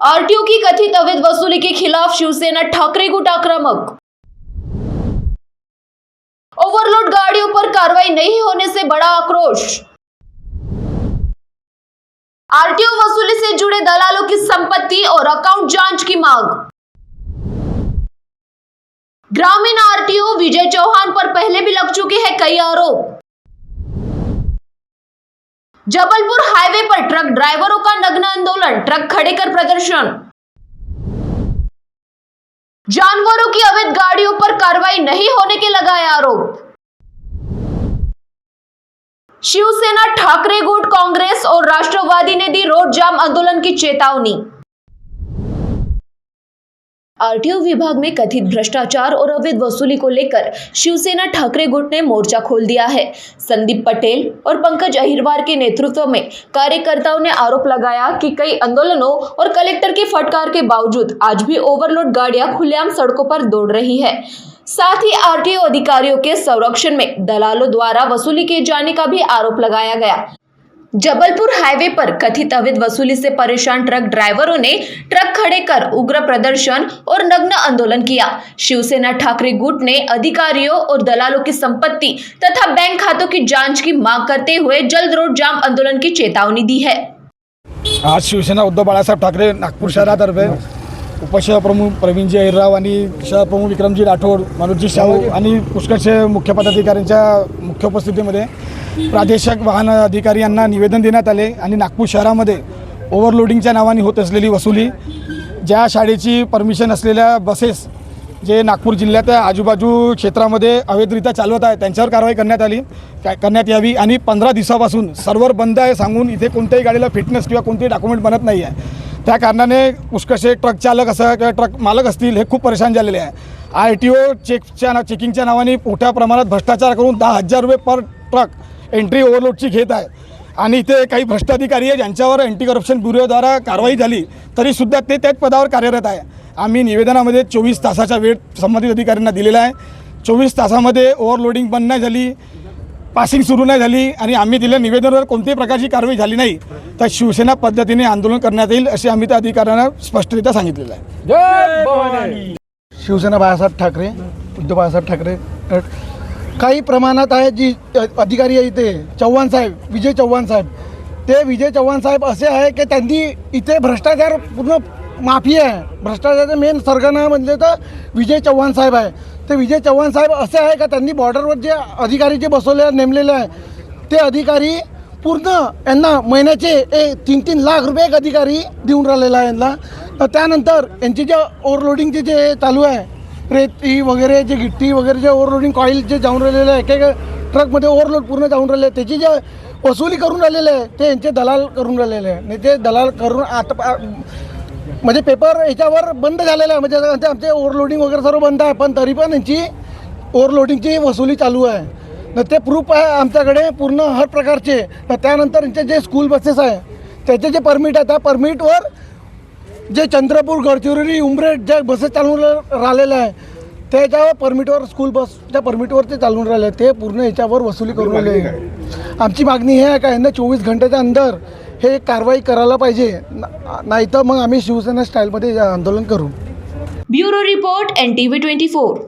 RTO की कथित अवैध वसूली के खिलाफ शिवसेना ठाकरे गुट आक्रामक। ओवरलोड गाड़ियों पर कार्रवाई नहीं होने से बड़ा आक्रोश। आरटीओ वसूली से जुड़े दलालों की संपत्ति और अकाउंट जांच की मांग। ग्रामीण आरटीओ विजय चौहान पर पहले भी लग चुके हैं कई आरोप। जबलपुर हाईवे पर ट्रक ड्राइवरों का नग्न आंदोलन, ट्रक खड़े कर प्रदर्शन। जानवरों की अवैध गाड़ियों पर कार्रवाई नहीं होने के लगाए आरोप। शिवसेना ठाकरे गुट, कांग्रेस और राष्ट्रवादी ने दी रोड जाम आंदोलन की चेतावनी। आरटीओ विभाग में कथित भ्रष्टाचार और अवैध वसूली को लेकर शिवसेना ठाकरे गुट ने मोर्चा खोल दिया है। संदीप पटेल और पंकज अहिरवार के नेतृत्व में कार्यकर्ताओं ने आरोप लगाया कि कई आंदोलनों और कलेक्टर के फटकार के बावजूद आज भी ओवरलोड गाड़ियां खुलेआम सड़कों पर दौड़ रही है। साथ ही आरटीओ अधिकारियों के संरक्षण में दलालों द्वारा वसूली किए जाने का भी आरोप लगाया गया। जबलपुर हाईवे पर कथित अवैध वसूली से परेशान ट्रक ड्राइवरों ने ट्रक खड़े कर उग्र प्रदर्शन और नग्न आंदोलन किया। शिवसेना ठाकरे गुट ने अधिकारियों और दलालों की संपत्ति तथा बैंक खातों की जांच की मांग करते हुए जल्द रोड जाम आंदोलन की चेतावनी दी है। आज शिवसेना उद्धव बाळासाहेब ठाकरे नागपूर शहरातर्फे उपशहप्रमुख प्रवीणजी अहिरराव आणि शहरप्रमुख विक्रमजी राठोड, मनोजजी शाहू आणि पुष्कळशे मुख्य पदाधिकाऱ्यांच्या मुख्य उपस्थितीमध्ये प्रादेशिक वाहन अधिकारी यांना निवेदन देण्यात आले आणि नागपूर शहरामध्ये ओव्हरलोडिंगच्या नावाने होत असलेली वसुली, ज्या शाळेची परमिशन असलेल्या बसेस जे नागपूर जिल्ह्याच्या आजूबाजू क्षेत्रामध्ये अवैधरित्या चालवत आहे त्यांच्यावर कारवाई करण्यात यावी आणि 15 दिवसापासून सर्व्हर बंद आहे सांगून इथे कोणत्याही गाडीला फिटनेस किंवा कोणतेही डॉक्युमेंट बनत नाही आहे। त्या कारणाने पुष्कळशे ट्रक चालक असं किंवा ट्रक मालक असतील हे खूप परेशान झालेले आहे। आरटीओ चेकिंगच्या नावाने मोठ्या प्रमाणात भ्रष्टाचार करून 10,000 रुपये पर ट्रक एंट्री ओव्हरलोडची घेत आहे आणि इथे काही भ्रष्ट अधिकारी आहे ज्यांच्यावर अँटी करप्शन ब्युरोद्वारा कारवाई झाली तरीसुद्धा ते त्याच पदावर कार्यरत आहे। आम्ही निवेदनामध्ये 24 तासाचा वेळ संबंधित अधिकाऱ्यांना दिलेला आहे। 24 तासामध्ये ओव्हरलोडिंग बंद नाही झाली, पासिंग सुरू नाही झाली आणि आम्ही दिलेल्या निवेदनावर कोणत्याही प्रकारची कारवाई झाली नाही तर शिवसेना पद्धतीने आंदोलन करण्यात येईल असे आम्ही त्या अधिकाऱ्यांना स्पष्टरित्या सांगितलेलं आहे। जय भवानी। शिवसेना बाळासाहेब ठाकरे, उद्धव बाळासाहेब ठाकरे काही प्रमाणात आहे जी अधिकारी आहे इथे चव्हाण साहेब, विजय चव्हाण साहेब, ते विजय चव्हाण साहेब असे आहे की त्यांनी इथे भ्रष्टाचार पूर्ण माफी आहे। भ्रष्टाचाराचे मेन सरगना म्हणजे तर विजय चव्हाण साहेब आहे। ते विजय चव्हाण साहेब असे आहे का त्यांनी बॉर्डरवर जे अधिकारी जे बसवले नेमलेले आहे ते अधिकारी पूर्ण यांना महिन्याचे 3-3 लाख रुपये एक अधिकारी देऊन राहिलेला आहे यांना। तर त्यानंतर यांची जे ओव्हरलोडिंगचे जे चालू आहे रेती वगैरे जे गिट्टी वगैरे जे ओव्हरलोडिंग कॉईल जे जाऊन राहिलेले आहे एक ट्रकमध्ये ओव्हरलोड पूर्ण जाऊन राहिले त्याची जे वसुली करून राहिलेले आहे ते यांचे दलाल करून राहिलेले आहे आणि ते दलाल करून आता म्हणजे पेपर याच्यावर बंद झालेला आहे म्हणजे आमचे ओव्हरलोडिंग वगैरे सर्व बंद आहे पण तरी पण यांची ओव्हरलोडिंगची वसुली चालू आहे। तर ते प्रूफ आहे आमच्याकडे पूर्ण हर प्रकारचे। तर त्यानंतर यांचे जे स्कूल बसेस आहे त्याचे जे परमिट आहे त्या परमिटवर जे चंद्रपूर, गडचिरोली, उमरेड जे बसेस चालून राहिलेले आहे त्याच्यावर परमिटवर स्कूल बसच्या परमिटवर ते चालून राहिले ते पूर्ण याच्यावर वसुली करून राहिले। आमची मागणी हे आहे का यांना 24 घंट्याच्या अंदर हे कारवाई करायला पाहिजे, नाहीतर मग आम्ही शिवसेना स्टाईलमध्ये आंदोलन करू। Bureau report NTV 24।